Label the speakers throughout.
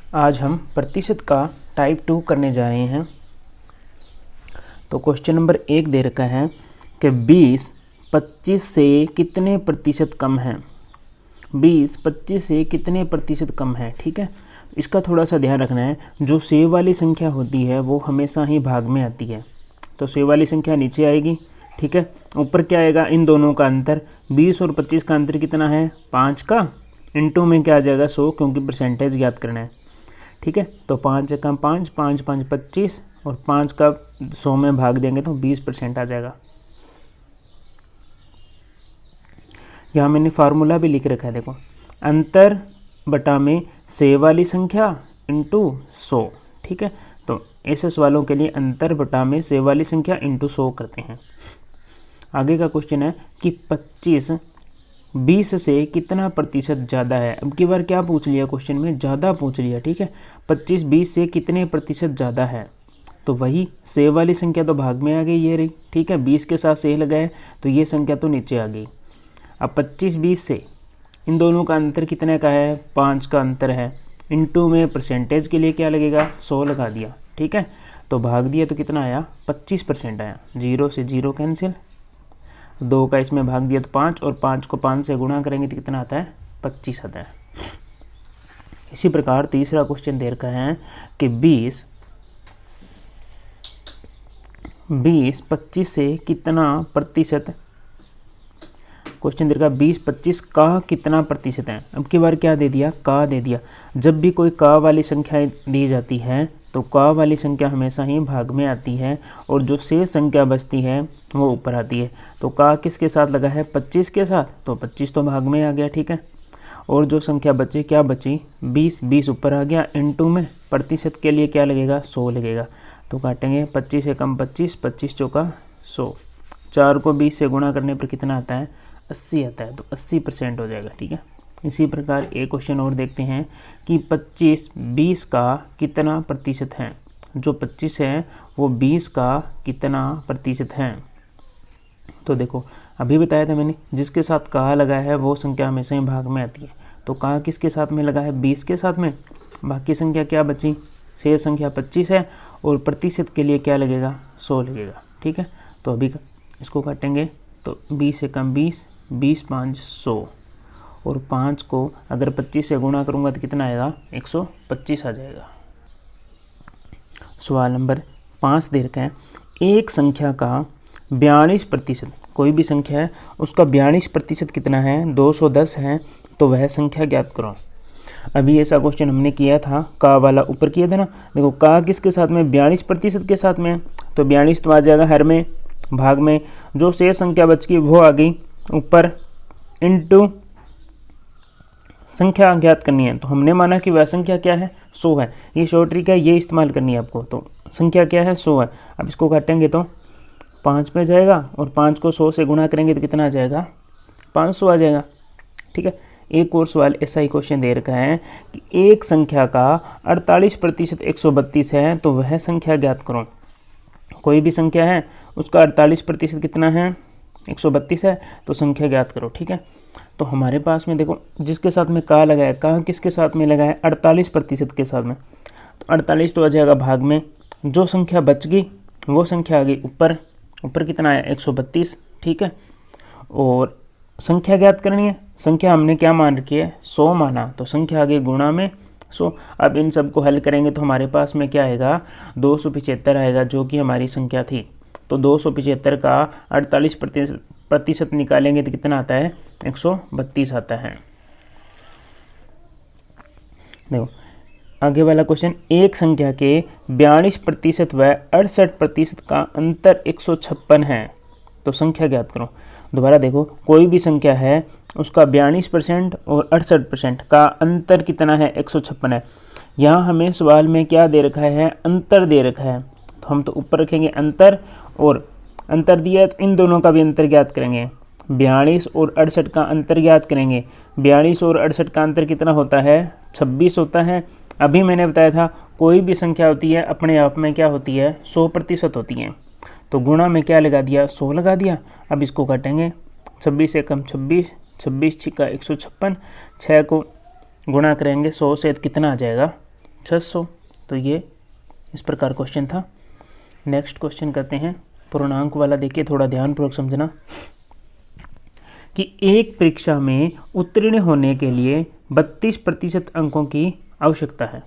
Speaker 1: आज हम प्रतिशत का टाइप 2 करने जा रहे हैं। तो क्वेश्चन नंबर 1 दे रखा है कि 20 25 से कितने प्रतिशत कम है। 20 25 से कितने प्रतिशत कम है। ठीक है, इसका थोड़ा सा ध्यान रखना है। जो सेव वाली संख्या होती है वो हमेशा ही भाग में आती है, तो सेव वाली संख्या नीचे आएगी। ठीक है, ऊपर क्या आएगा, इन दोनों का अंतर। 20 और 25 का अंतर कितना है, 5 का, इनटू में क्या आ जाएगा 100, क्योंकि परसेंटेज ज्ञात करना है। ठीक है, तो 5 का 5, 5 5 25 और 5 का 100 में भाग देंगे तो 20% आ जाएगा। यहाँ मैंने फार्मूला भी लिख रखा है, देखो, अंतर बटा में सेव वाली संख्या इंटू 100। ठीक है, तो ऐसे सवालों के लिए अंतर बटा में सेव वाली संख्या इंटू 100 करते हैं। आगे का क्वेश्चन है कि 25 20 से कितना प्रतिशत ज़्यादा है। अब की बार क्या पूछ लिया क्वेश्चन में, ज़्यादा पूछ लिया। ठीक है, 25 20 से कितने प्रतिशत ज़्यादा है, तो वही सेव वाली संख्या तो भाग में आ गई, ये रही। ठीक है, 20 के साथ से लगाए तो ये संख्या तो नीचे आ गई। अब 25 20 से इन दोनों का अंतर कितने का है, 5 का अंतर है। इनटू में परसेंटेज के लिए क्या लगेगा, 100 लगा दिया। ठीक है, तो भाग दिया तो कितना आया, 25% आया। 0 से 0 कैंसिल, 2 का इसमें भाग दिया तो 5, और 5 को 5 से गुणा करेंगे तो कितना आता है, 25 आता है। इसी प्रकार तीसरा क्वेश्चन दे रखा है कि 20 25 से कितना प्रतिशत। क्वेश्चन दे रखा 20 25 का कितना प्रतिशत है। अब की बार क्या दे दिया, का दे दिया। जब भी कोई का वाली संख्या दी जाती है तो का वाली संख्या हमेशा ही भाग में आती है, और जो शेष संख्या बचती है वो ऊपर आती है। तो का किसके साथ लगा है, 25 के साथ, तो 25 तो भाग में आ गया। ठीक है, और जो संख्या बची, क्या बची, 20 20 ऊपर आ गया। इनटू में प्रतिशत के लिए क्या लगेगा, 100 लगेगा। तो काटेंगे 25 से कम 25, 25 चौका 100। 4 को 20 से गुणा करने पर कितना आता है, 80 आता है, तो 80% हो जाएगा। ठीक है, इसी प्रकार एक क्वेश्चन और देखते हैं कि 25 20 का कितना प्रतिशत है। जो 25 है वो 20 का कितना प्रतिशत है। तो देखो, अभी बताया था मैंने, जिसके साथ का लगा है वो संख्या हमेशा ही भाग में आती है। तो का किसके साथ में लगा है, 20 के साथ में। बाकी संख्या क्या बची, शेष संख्या 25 है, और प्रतिशत के लिए क्या लगेगा, 100 लगेगा। ठीक है, तो अभी इसको काटेंगे तो 20 से कम 20, 20 5 100, और 5 को अगर 25 से गुणा करूंगा तो कितना आएगा, 125 आ जाएगा। सवाल नंबर 5 दे रखा है, एक संख्या का 42%, कोई भी संख्या है उसका 42% कितना है, 210 है, तो वह संख्या ज्ञात करो। अभी ऐसा क्वेश्चन हमने किया था, का वाला ऊपर किया था ना। देखो, का किसके साथ में, 42% के साथ में, तो 42 तो आ जाएगा हर में, भाग में। जो शेष संख्या बच गई वो आ गई ऊपर, इनटू संख्या ज्ञात करनी है। तो हमने माना कि वह संख्या क्या है, 100 है। ये शॉर्ट ट्रिक है, ये इस्तेमाल करनी है आपको। तो संख्या क्या है, 100 है। अब इसको काटेंगे तो 5 पे जाएगा, और 5 को 100 से गुणा करेंगे तो कितना आ जाएगा, 500 आ जाएगा। ठीक है, एक और सवाल ऐसा ही क्वेश्चन दे रखा है कि एक संख्या का 48% 132 है, तो वह संख्या ज्ञात करो। कोई भी संख्या है उसका 48% कितना है, 132 है, तो संख्या ज्ञात करो। ठीक है, तो हमारे पास में देखो, जिसके साथ में का लगाया, का किसके साथ में लगाया, 48% के साथ में, तो 48 तो आ जाएगा भाग में। जो संख्या बच गई वो संख्या आ गई ऊपर, ऊपर कितना आया, 132। ठीक है, और संख्या ज्ञात करनी है। संख्या हमने क्या मान रखी है, 100 माना, तो संख्या आ गई गुणा में 100। अब इन सबको हल करेंगे तो हमारे पास में क्या आएगा, 275 आएगा, जो कि हमारी संख्या थी। तो 275 का 48% निकालेंगे तो कितना आता है, 132 आता है। देखो आगे वाला क्वेश्चन, एक संख्या के 42% व 68% का अंतर 156 है, तो संख्या ज्ञात करो। दोबारा देखो, कोई भी संख्या है उसका 42% और 68% का अंतर कितना है, 156 है। यहाँ हमें सवाल में क्या दे रखा है, अंतर दे रखा है, तो हम तो ऊपर रखेंगे अंतर, और अंतर दिया है तो इन दोनों का भी अंतर ज्ञात करेंगे। 42 और 68 का अंतर ज्ञात करेंगे। 42 और 68 का अंतर कितना होता है, 26 होता है। अभी मैंने बताया था, कोई भी संख्या होती है अपने आप में क्या होती है, 100% होती है। तो गुणा में क्या लगा दिया, 100 लगा दिया। अब इसको काटेंगे, 26 से कम 26, 26 छिक्का 156, 6 को गुणा करेंगे 100 से कितना आ जाएगा, 600। तो ये इस प्रकार क्वेश्चन था। नेक्स्ट क्वेश्चन करते हैं पूर्णांक वाला। देखिए थोड़ा ध्यानपूर्वक समझना कि एक परीक्षा में उत्तीर्ण होने के लिए 32% अंकों की आवश्यकता है।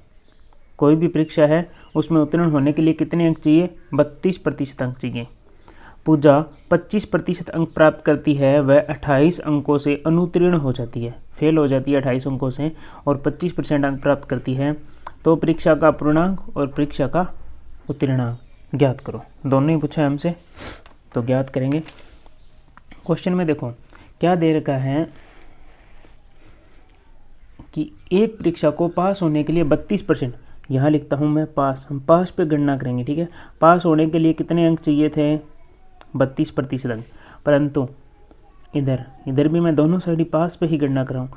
Speaker 1: कोई भी परीक्षा है उसमें उत्तीर्ण होने के लिए कितने अंक चाहिए? 32% अंक चाहिए। पूजा 25% अंक प्राप्त करती है, वह 28 अंकों से अनुत्तीर्ण हो जाती है, फेल हो जाती है 28 अंकों से, और 25% अंक प्राप्त करती है। तो परीक्षा का पूर्णांक और परीक्षा का उत्तीर्णांक ज्ञात करो। दोनों ही पूछा है हमसे, तो ज्ञात करेंगे। क्वेश्चन में देखो क्या दे रखा है कि एक परीक्षा को पास होने के लिए 32%, यहाँ लिखता हूँ मैं पास, हम पास पे गणना करेंगे, ठीक है। पास होने के लिए कितने अंक चाहिए थे? 32% अंक। परंतु इधर भी मैं दोनों साइड पास पे ही गणना कर रहा हूँ।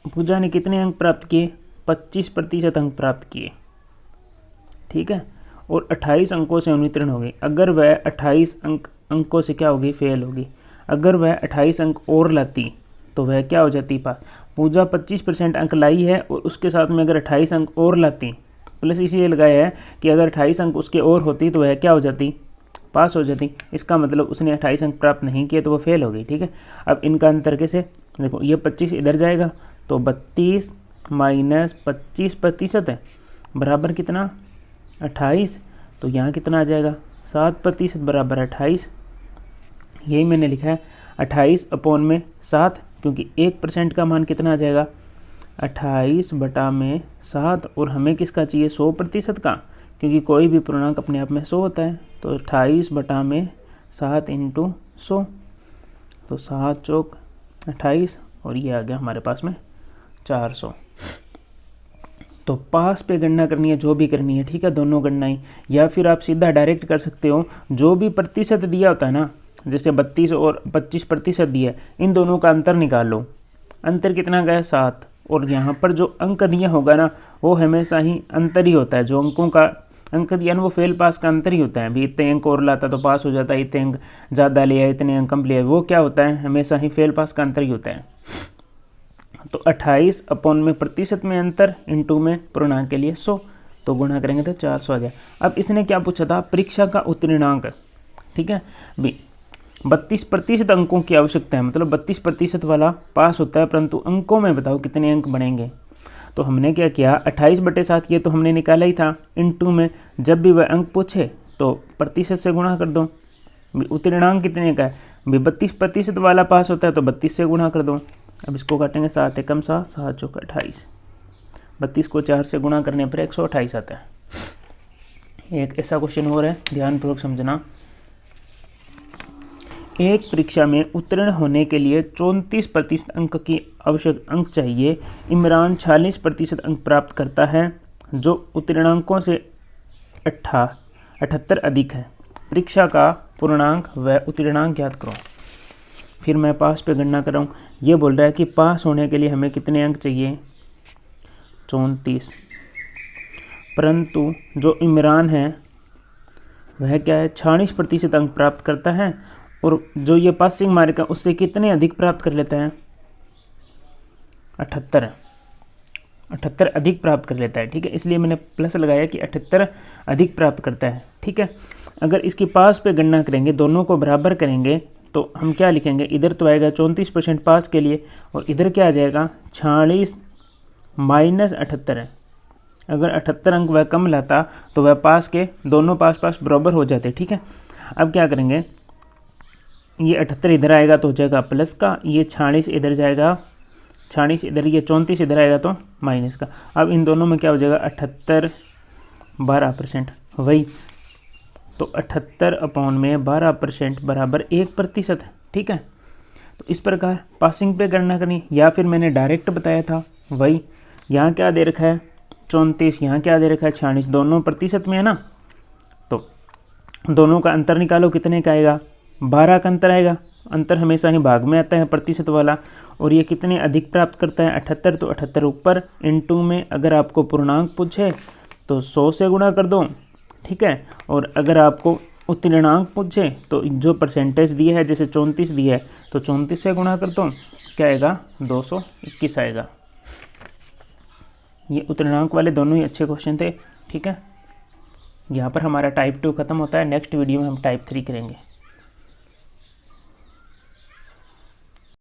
Speaker 1: पूजा ने कितने अंक प्राप्त किए? 25% अंक प्राप्त किए, ठीक है, और 28 अंकों से अनुत्तीर्ण हो गई। अगर वह 28 अंकों से क्या होगी? फेल होगी। अगर वह 28 अंक और लाती तो वह क्या हो जाती? पास। पूजा 25% अंक लाई है और उसके साथ में अगर 28 अंक और लाती, प्लस इसीलिए लगाया है कि अगर 28 अंक उसके और होती तो वह क्या हो जाती? पास हो जाती। इसका मतलब उसने 28 अंक प्राप्त नहीं किए तो वो फेल हो गई, ठीक है। अब इनका अंतर कैसे? देखो ये 25 इधर जाएगा तो 32 माइनस 25% है बराबर कितना? 28। तो यहाँ कितना आ जाएगा? 7% बराबर 28। यही मैंने लिखा है 28/7, क्योंकि 1% का मान कितना आ जाएगा? 28/7। और हमें किसका चाहिए? 100% का, क्योंकि कोई भी पूर्णांक अपने आप में 100 होता है। तो 28/7 × 100, तो 7 चौक 28, और ये आ गया हमारे पास में 400। तो पास पे गणना करनी है, जो भी करनी है, ठीक है, दोनों गणनाएं। या फिर आप सीधा डायरेक्ट कर सकते हो, जो भी प्रतिशत दिया होता है ना, जैसे 32 और 25% दिया, इन दोनों का अंतर निकाल लो। अंतर कितना गया? 7। और यहाँ पर जो अंक दिया होगा ना, वो हमेशा ही अंतर ही होता है। जो अंकों का अंक दिया ना, वो फेल पास का अंतर ही होता है। भी इतने अंक और लाता तो पास हो जाता है, इतने अंक ज़्यादा लिया, इतने अंक कम लिया, वो क्या होता है? हमेशा ही फेल पास का अंतर ही होता है। तो 28/% में अंतर, इंटू में पूर्णांक के लिए 100, तो गुणा करेंगे तो 400 आ गया। अब इसने क्या पूछा था? परीक्षा का उत्तीर्णांक, ठीक है। 32% अंकों की आवश्यकता है, मतलब 32% वाला पास होता है, परंतु अंकों में बताओ कितने अंक बनेंगे। तो हमने क्या किया? 28/7 ये तो हमने निकाला ही था, इंटू में जब भी वह अंक पूछे तो प्रतिशत से गुणा कर दो। उत्तीर्णांक कितने का है? 32% वाला पास होता है तो 32 से गुणा कर दो। अब इसको काटेंगे, 7 एकम 7, 7 चौक 28, 32 को 4 से गुणा करने पर 128 आता है। एक ऐसा क्वेश्चन हो रहा है, ध्यानपूर्वक समझना। एक परीक्षा में उत्तीर्ण होने के लिए 34% अंक की आवश्यक अंक चाहिए। इमरान 46% अंक प्राप्त करता है, जो उत्तीर्णांकों से 78 अधिक है। परीक्षा का पूर्णांक व उत्तीर्णांक ज्ञात करो। फिर मैं पास पे गणना कर रहा हूँ। ये बोल रहा है कि पास होने के लिए हमें कितने अंक चाहिए? 34। परंतु जो इमरान है वह क्या है? 46% अंक प्राप्त करता है, और जो ये पासिंग मार्क है उससे कितने अधिक प्राप्त कर लेता है? 78 अधिक प्राप्त कर लेता है, ठीक है। इसलिए मैंने प्लस लगाया कि 78 अधिक प्राप्त करता है, ठीक है। अगर इसकी पास पे गणना करेंगे, दोनों को बराबर करेंगे, तो हम क्या लिखेंगे? इधर तो आएगा 34% पास के लिए, और इधर क्या आ जाएगा? 46 माइनस 78 है। अगर 78 अंक वह कम लाता तो वह पास के दोनों पास बराबर हो जाते, ठीक है। अब क्या करेंगे? ये 78 इधर आएगा तो हो जाएगा प्लस का, ये 46 इधर जाएगा, 46 इधर, ये 34 इधर आएगा तो माइनस का। अब इन दोनों में क्या हो जाएगा? 78 12%, वही तो 78/12% बराबर 1% है, ठीक है। तो इस प्रकार पासिंग पे गणना करनी, या फिर मैंने डायरेक्ट बताया था, वही यहाँ क्या दे रखा है? 34, यहाँ क्या दे रखा है? 46, दोनों प्रतिशत में है ना, तो दोनों का अंतर निकालो, कितने का आएगा? 12 का अंतर आएगा। अंतर हमेशा ही भाग में आता है प्रतिशत वाला, और ये कितने अधिक प्राप्त करता है? 78, तो 78 ऊपर, इंटू में अगर आपको पूर्णांक पूछे तो 100 से गुणा कर दो, ठीक है। और अगर आपको उत्तीर्णांक पूछे तो जो परसेंटेज दिया है, जैसे 34 दिया है तो 34 से गुणा कर दो, क्या आएगा? 221 आएगा। ये उतरणांक वाले दोनों ही अच्छे क्वेश्चन थे। ठीक है, यहाँ पर हमारा टाइप 2 खत्म होता है। नेक्स्ट वीडियो में हम टाइप 3 करेंगे।